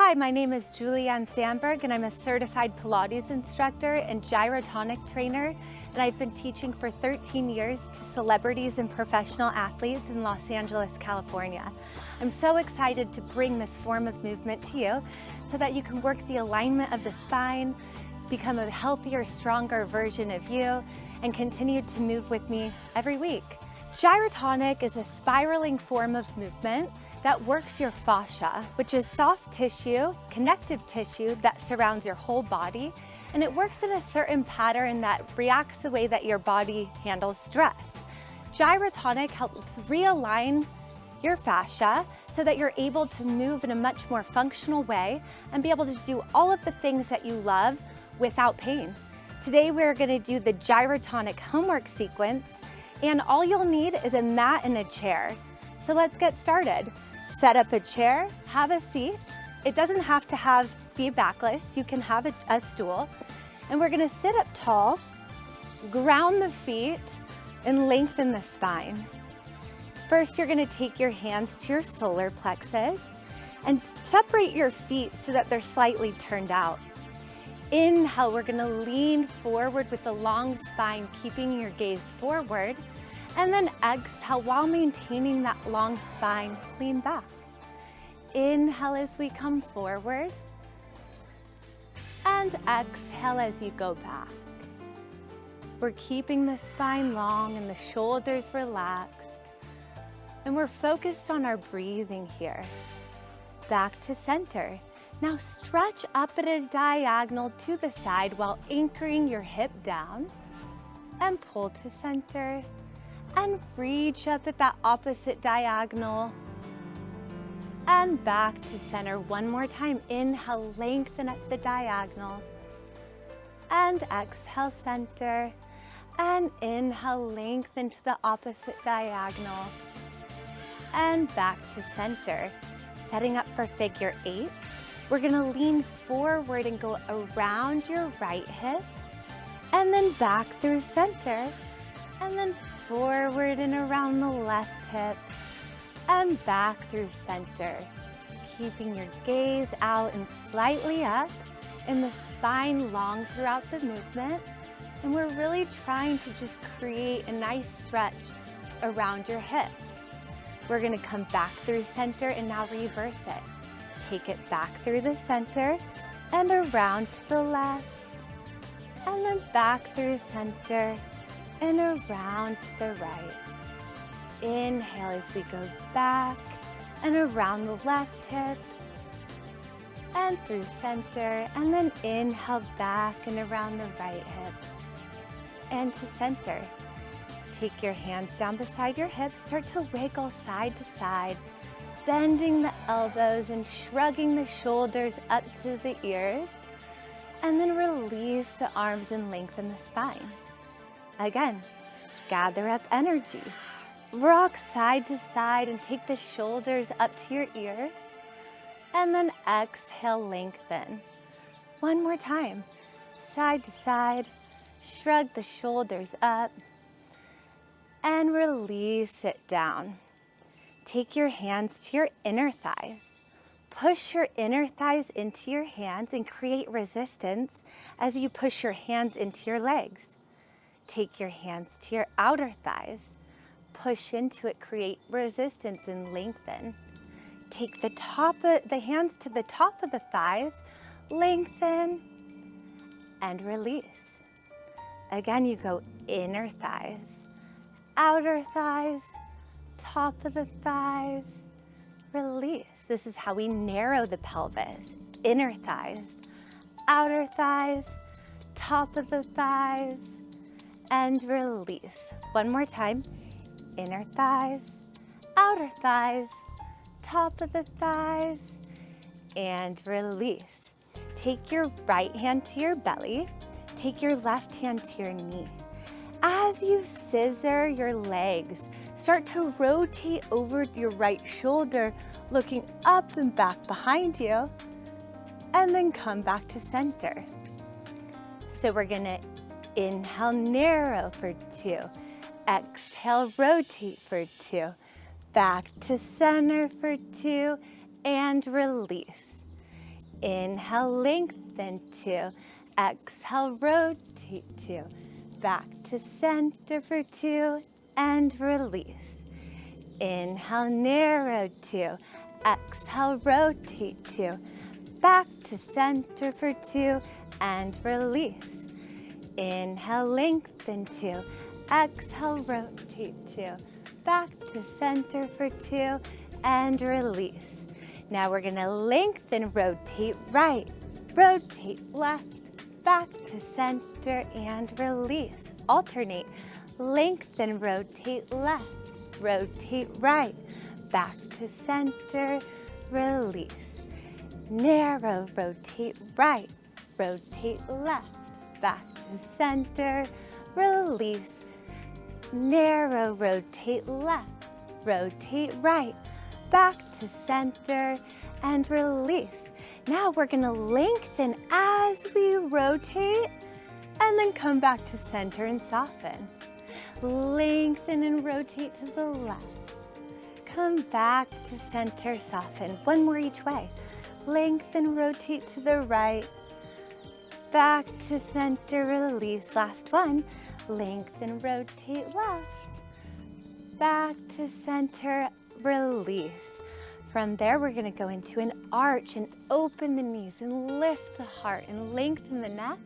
Hi, my name is Julianne Sandberg and I'm a certified Pilates instructor and Gyrotonic trainer, and I've been teaching for 13 years to celebrities and professional athletes in Los Angeles, California. I'm so excited to bring this form of movement to you so that you can work the alignment of the spine, become a healthier, stronger version of you, and continue to move with me every week. Gyrotonic is a spiraling form of movement that works your fascia, which is soft tissue, connective tissue that surrounds your whole body, and it works in a certain pattern that reacts the way that your body handles stress. Gyrotonic helps realign your fascia so that you're able to move in a much more functional way and be able to do all of the things that you love without pain. Today we're going to do the Gyrotonic homework sequence, and all you'll need is a mat and a chair. So let's get started. Set up a chair, have a seat. It doesn't have to be backless. You can have a stool. And we're gonna sit up tall, ground the feet, and lengthen the spine. First, you're gonna take your hands to your solar plexus and separate your feet so that they're slightly turned out. Inhale, we're gonna lean forward with a long spine, keeping your gaze forward. And then exhale, while maintaining that long spine, lean back. Inhale as we come forward, and exhale as you go back. We're keeping the spine long and the shoulders relaxed, and we're focused on our breathing here. Back to center. Now stretch up at a diagonal to the side while anchoring your hip down, and pull to center. And reach up at that opposite diagonal and back to center. One more time. Inhale, lengthen at the diagonal, and exhale, center, and inhale, lengthen to the opposite diagonal and back to center. Setting up for figure 8. We're gonna lean forward and go around your right hip and then back through center, and then forward and around the left hip and back through center. Keeping your gaze out and slightly up, and the spine long throughout the movement. And we're really trying to just create a nice stretch around your hips. We're gonna come back through center and now reverse it. Take it back through the center and around to the left, and then back through center and around to the right. Inhale as we go back and around the left hip and through center, and then inhale back and around the right hip and to center. Take your hands down beside your hips, start to wiggle side to side, bending the elbows and shrugging the shoulders up to the ears, and then release the arms and lengthen the spine. Again, gather up energy. Rock side to side and take the shoulders up to your ears. And then exhale, lengthen. One more time. Side to side. Shrug the shoulders up. And release it down. Take your hands to your inner thighs. Push your inner thighs into your hands and create resistance as you push your hands into your legs. Take your hands to your outer thighs. Push into it, create resistance and lengthen. Take the hands to the top of the thighs, lengthen and release. Again, you go inner thighs, outer thighs, top of the thighs, release. This is how we narrow the pelvis. Inner thighs, outer thighs, top of the thighs, and release. One more time. Inner thighs, outer thighs, top of the thighs, and release. Take your right hand to your belly. Take your left hand to your knee. As you scissor your legs, start to rotate over your right shoulder, looking up and back behind you, and then come back to center. So we're gonna inhale, narrow for 2. Exhale, rotate for 2. Back to center for 2 and release. Inhale, lengthen 2. Exhale, rotate 2. Back to center for 2 and release. Inhale, narrow 2. Exhale, rotate 2. Back to center for 2 and release. Inhale, lengthen 2. Exhale, rotate 2. Back to center for 2 and release. Now we're gonna lengthen, rotate right, rotate left, back to center and release. Alternate, lengthen, rotate left, rotate right, back to center, release. Narrow, rotate right, rotate left, back to center, release. Narrow, rotate left, rotate right, back to center and release. Now we're gonna lengthen as we rotate and then come back to center and soften. Lengthen and rotate to the left. Come back to center, soften. One more each way. Lengthen, rotate to the right. Back to center, release. Last one. Lengthen, rotate left. Back to center, release. From there, we're gonna go into an arch and open the knees and lift the heart and lengthen the neck.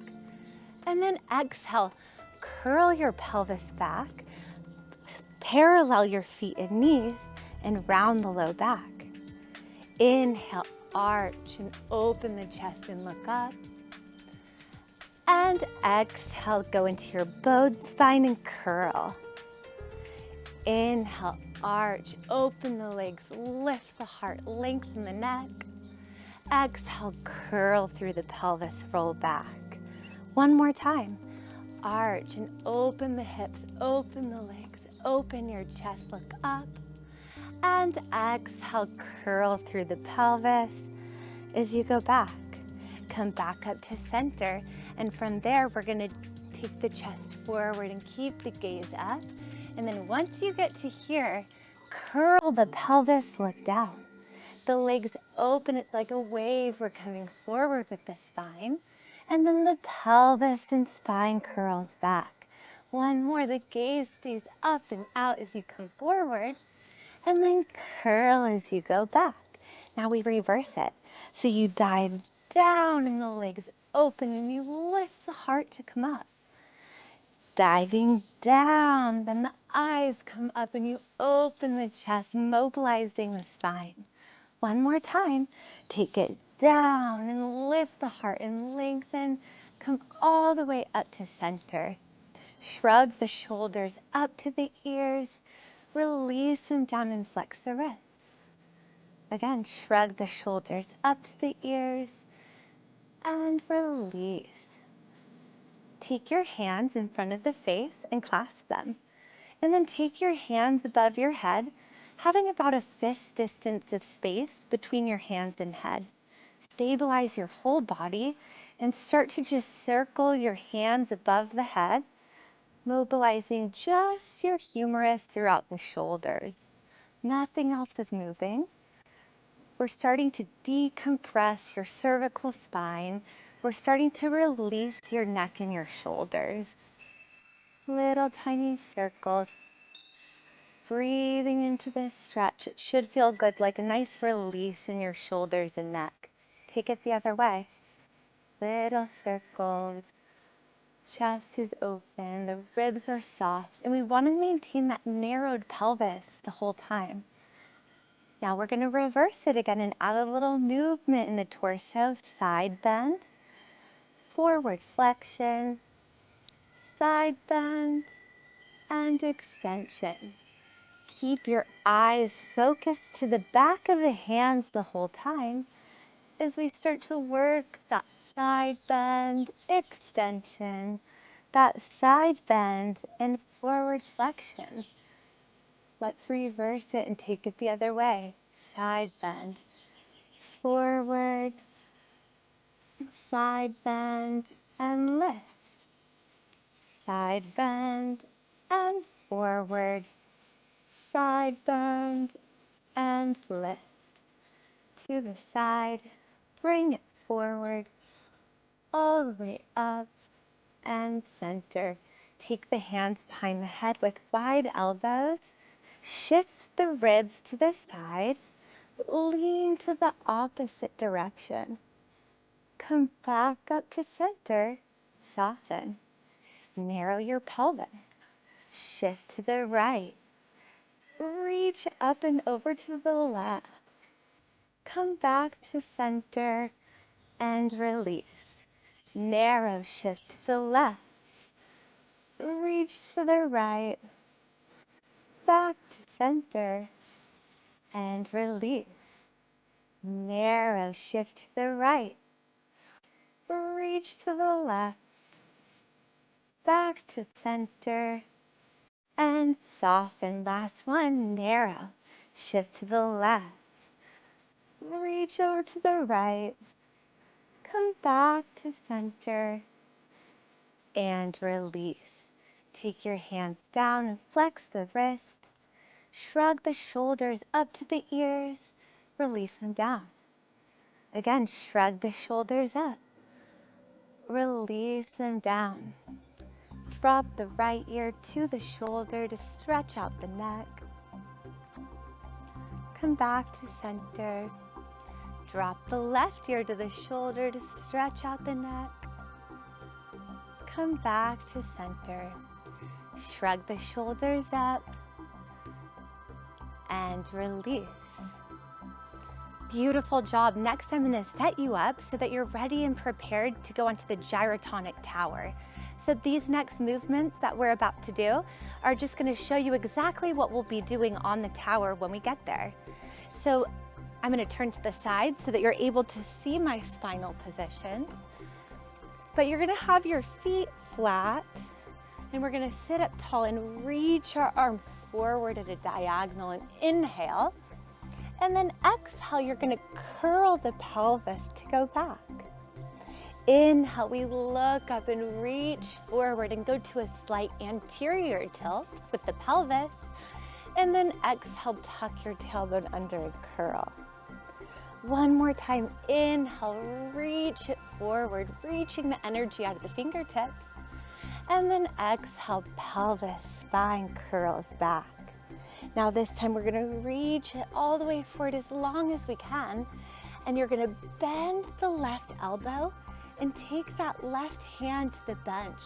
And then exhale, curl your pelvis back, parallel your feet and knees, and round the low back. Inhale, arch and open the chest and look up. And exhale, go into your bowed spine and curl. Inhale, arch, open the legs, lift the heart, lengthen the neck. Exhale, curl through the pelvis, roll back. One more time. Arch and open the hips, open the legs, open your chest, look up. And exhale, curl through the pelvis as you go back. Come back up to center. And from there, we're gonna take the chest forward and keep the gaze up. And then once you get to here, curl the pelvis, look down. The legs open, it's like a wave. We're coming forward with the spine. And then the pelvis and spine curls back. One more, the gaze stays up and out as you come forward. And then curl as you go back. Now we reverse it. So you dive down and the legs open and you lift the heart to come up. Diving down, then the eyes come up and you open the chest, mobilizing the spine. One more time, take it down and lift the heart and lengthen. Come all the way up to center. Shrug the shoulders up to the ears. Release them down and flex the wrists. Again, shrug the shoulders up to the ears and release. Take your hands in front of the face and clasp them. And then take your hands above your head, having about a fist distance of space between your hands and head. Stabilize your whole body and start to just circle your hands above the head, mobilizing just your humerus throughout the shoulders. Nothing else is moving. We're starting to decompress your cervical spine. We're starting to release your neck and your shoulders. Little tiny circles. Breathing into this stretch. It should feel good, like a nice release in your shoulders and neck. Take it the other way. Little circles. Chest is open. The ribs are soft. And we want to maintain that narrowed pelvis the whole time. Now we're going to reverse it again and add a little movement in the torso. Side bend, forward flexion, side bend, and extension. Keep your eyes focused to the back of the hands the whole time as we start to work that side bend, extension, that side bend, and forward flexion. Let's reverse it and take it the other way. Side bend, forward, side bend, and lift. Side bend, and forward, side bend, and lift. To the side, bring it forward, all the way up, and center. Take the hands behind the head with wide elbows. Shift the ribs to the side. Lean to the opposite direction. Come back up to center. Soften. Narrow your pelvis. Shift to the right. Reach up and over to the left. Come back to center and release. Narrow shift to the left. Reach to the right. Back to center and release. Narrow shift to the right. Reach to the left. Back to center and soften. Last one, narrow. Shift to the left. Reach over to the right. Come back to center and release. Take your hands down and flex the wrists. Shrug the shoulders up to the ears. Release them down. Again, shrug the shoulders up. Release them down. Drop the right ear to the shoulder to stretch out the neck. Come back to center. Drop the left ear to the shoulder to stretch out the neck. Come back to center. Shrug the shoulders up and release. Beautiful job. Next, I'm going to set you up so that you're ready and prepared to go onto the Gyrotonic tower. So these next movements that we're about to do are just going to show you exactly what we'll be doing on the tower when we get there. So I'm going to turn to the side so that you're able to see my spinal positions. But you're going to have your feet flat, and we're going to sit up tall and reach our arms forward at a diagonal and inhale. And then exhale, you're going to curl the pelvis to go back. Inhale, we look up and reach forward and go to a slight anterior tilt with the pelvis. And then exhale, tuck your tailbone under and curl. One more time, inhale, reach it forward, reaching the energy out of the fingertips. And then exhale, pelvis, spine curls back. Now this time we're gonna reach it all the way forward as long as we can. And you're gonna bend the left elbow and take that left hand to the bench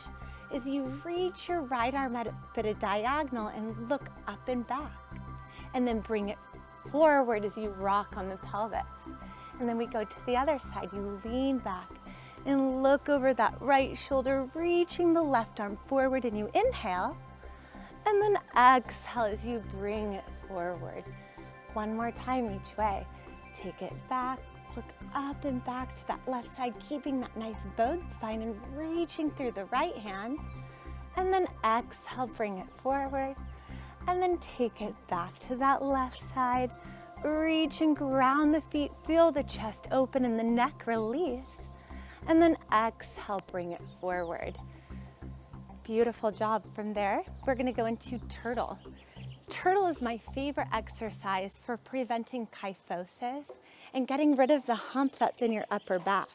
as you reach your right arm at a diagonal and look up and back. And then bring it forward as you rock on the pelvis. And then we go to the other side. You lean back and look over that right shoulder, reaching the left arm forward, and you inhale. And then exhale as you bring it forward. One more time each way. Take it back, look up and back to that left side, keeping that nice bowed spine and reaching through the right hand. And then exhale, bring it forward. And then take it back to that left side. Reach and ground the feet, feel the chest open and the neck release. And then exhale, bring it forward. Beautiful job. From there, we're going to go into turtle. Turtle is my favorite exercise for preventing kyphosis and getting rid of the hump that's in your upper back.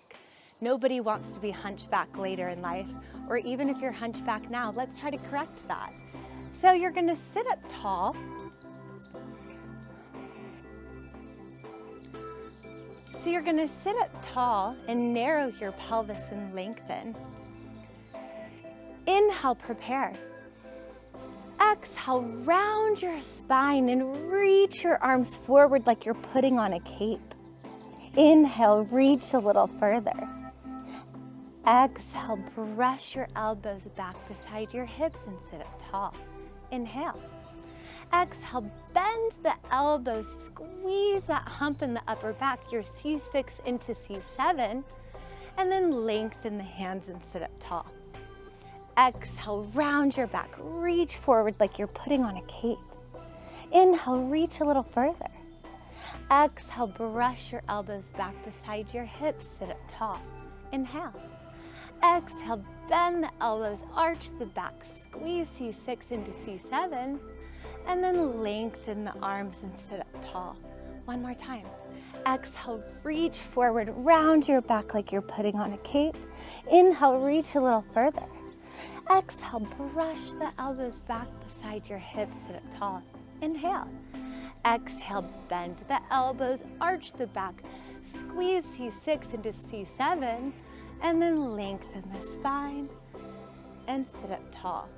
Nobody wants to be hunchback later in life, or even if you're hunchback now, let's try to correct that. So you're going to sit up tall. So you're going to sit up tall and narrow your pelvis and lengthen. Inhale, prepare. Exhale, round your spine and reach your arms forward like you're putting on a cape. Inhale, reach a little further. Exhale, brush your elbows back beside your hips and sit up tall. Inhale. Exhale, bend the elbows, squeeze that hump in the upper back, your C6 into C7, and then lengthen the hands and sit up tall. Exhale, round your back, reach forward like you're putting on a cape. Inhale, reach a little further. Exhale, brush your elbows back beside your hips, sit up tall. Inhale. Exhale, bend the elbows, arch the back, squeeze C6 into C7, and then lengthen the arms and sit up tall. One more time. Exhale, reach forward, round your back like you're putting on a cape. Inhale, reach a little further. Exhale, brush the elbows back beside your hips, sit up tall. Inhale. Exhale, bend the elbows, arch the back, squeeze C6 into C7, and then lengthen the spine and sit up tall.